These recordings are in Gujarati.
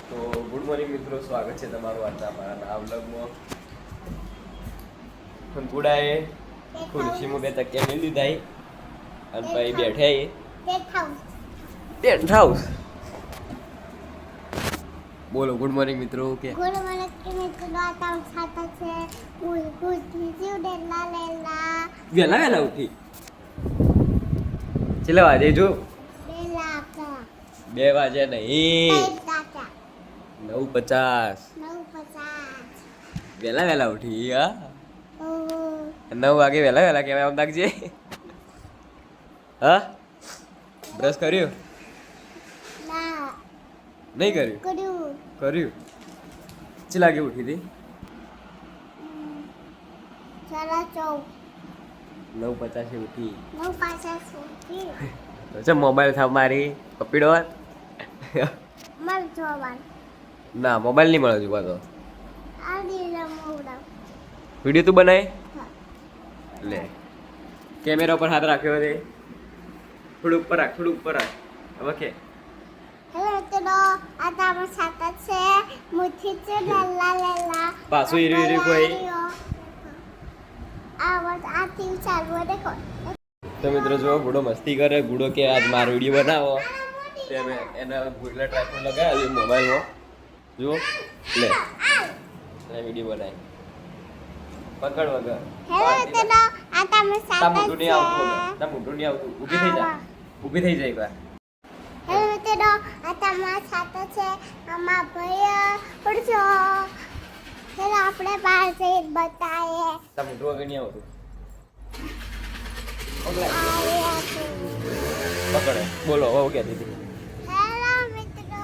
તો ગુડ મોર્નિંગ મિત્રો, સ્વાગત છે તમારું આજના અમારા આ વ્લોગમાં. ગુડાએ ખુરશીમાં બે તકિયા મેલી દીધા અને પછી બેઠા ટેન્ટ હાઉસ. બોલો ગુડ મોર્નિંગ મિત્રો. કે ગુડ મોર્નિંગ મિત્રો, આતા સાતા છે ઉઠી જીવ ડેલા લેલા વેલા ઉઠી કેટલા વાગે જો ડેલા આપા 2 વાગ્યા નહીં, 9:50. 9:50 વેલા ઉઠી. હા, ઓ 9 વાગે વેલા કહેવાય. આમ લાગજે. હા, બ્રશ કર્યું ના નહીં કર્યું? કર્યું. ચી લાગે ઉઠી હતી? 9:50 ઉઠી. 9:50 તો મોબાઈલ થાવ મારી પપીડો મર જોવાન ના, મોબાઈલ નહીં મળે જોવા તો. આ દીલા મોડા વિડીયો તું બનાય લે. કેમેરા પર હાથ રાખ્યો છે. થોડું ઉપર રાખ. હવે કે હેલો તો આતા સાતા છે મુઠી છે ડેલા લેલા પાછું ઈરી કોઈ. આવાજ આથી ચાલુ દેખો. તો મિત્રો જો ગુડો મસ્તી કરે. ગુડો કે આજ મારો વિડીયો બનાવો. તે મેં એના ગુડલા ટ્રાયપોડ લગાવ્યો મોબાઈલમાં. જુઓ લે વિડીયો બનાવી. પકડ વગર. હેલો તો આતા તા સાતા મોઢું નહીં આવતું. તા મોઢું નહીં આવતું. ઊભી થઈ જા. એકવાર. હેલો તો આતા સાતા છે આમાં ભાઈ પડજો. હેલો આપણે બહાર જઈ બતાએ. તા મોઢું વગર નહીં આવતું. પકડે. બોલો હવે કે દીધી. હેલો મિત્રો,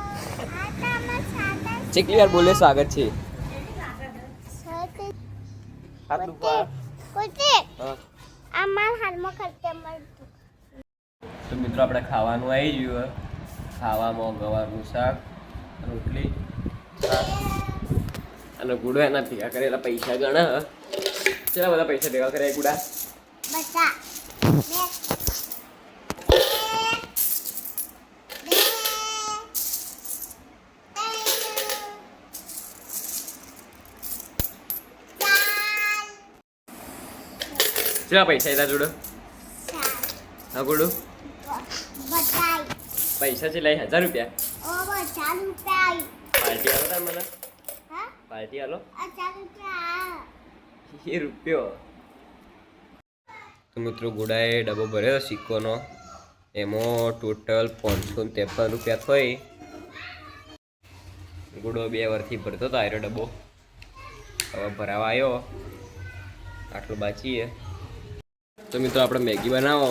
આતા સાતા ચેકલી યાર બોલે સ્વાગત છે. છે હાથ ઉપર. કોતે હા. અમાર હાલમાં ખર્ચે મળતું. તો મિત્રો આપણે ખાવાનું આવી ગયું. ખાવામાં ગવારનું શાક, રોટલી, શાક અને ગુડો એના ભેગા કરેલા પૈસા ગણા. કેટલા બધા પૈસા ભેગા કર્યા ગુડા? બતા કેટલા પૈસા એના જોડો? હા ગુડો, બતાઈ પૈસા છે લઈ 1000 રૂપિયા. ઓ 1000 રૂપિયા. પાર્ટી આલો તાર મને. હા પાર્ટી આલો. 1000 રૂપિયા. એ રૂપિયો. તો મિત્રો ગુડાએ ડબ્બો ભર્યો સિક્કોનો. એમાં ટોટલ 553 રૂપિયા થઈ. ગુડો 2 વર્ષથી ભરતો હતો આયરો ડબ્બો. હવે ભરાવા આવ્યો. આટલું બાકી છે. તો મિત્રો આપણે મેગી બનાવો.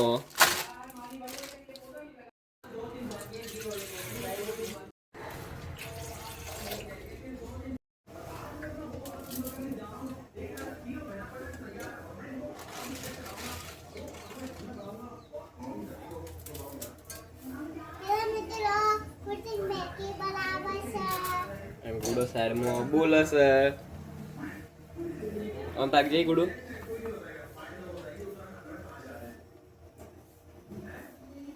હેલો મિત્રો, કુટિંગ મેકી બરાબર છે. એમ ગુડો સાઈડમાં બોલે છે. આમ તાક જઈ ગુડો.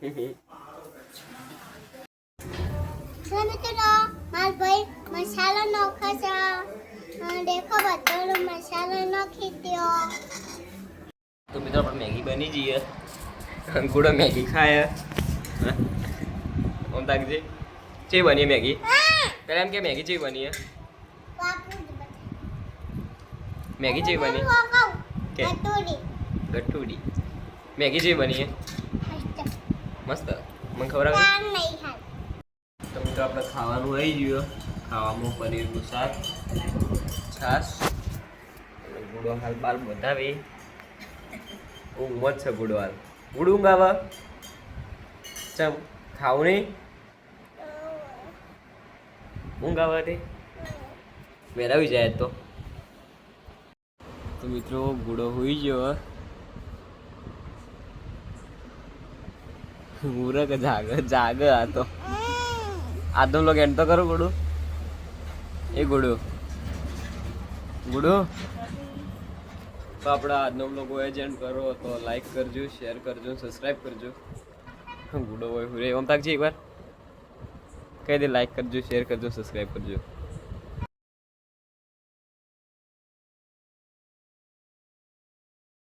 હેલો મિત્રો, માર ભાઈ મસાલો નાખે છે. દેખો બધો મસાલો નાખી દ્યો. તો મિત્રો આપણે મેગી બની જઈએ. ગુડો મેગી ખાય. આમ તાક જઈ ચે બની મેગી? પેલા એમ કે મેગી ચે બની? મેગી ચે બની? કે ગઠુડી. મેગી ચે બની? મસ્ત. મને ખબર આવે. તો મિત્રો આપણે ખાવાનું આવી ગયું. ખાવામાં પનીરનું શાક, છાશ અને ગુડો હાલ બાર બધાવી. ઊંઘ જ છે ગુડો હાલ. ગુડ ઊંઘ આવે. ચમ ખાવું નહીં? ઊંઘ આવે તે વેરાવી જાય તો મિત્રો ગુડો હોઈ ગયો. મૂરખ જાગ આ તો. આજનો લોક એન્ડ તો કરો ગુડો. એ ગુડો તો આપણા આજનો બ્લોગ હોય એન્ડ કરો તો લાઈક કરજો, શેર કરજો, સબસ્ક્રાઈબ કરજો. ગુડો હોય હુરે ઓમ તાકજી એકવાર. કહી દે લાઈક કરજો, શેર કરજો, સબસ્ક્રાઈબ કરજો.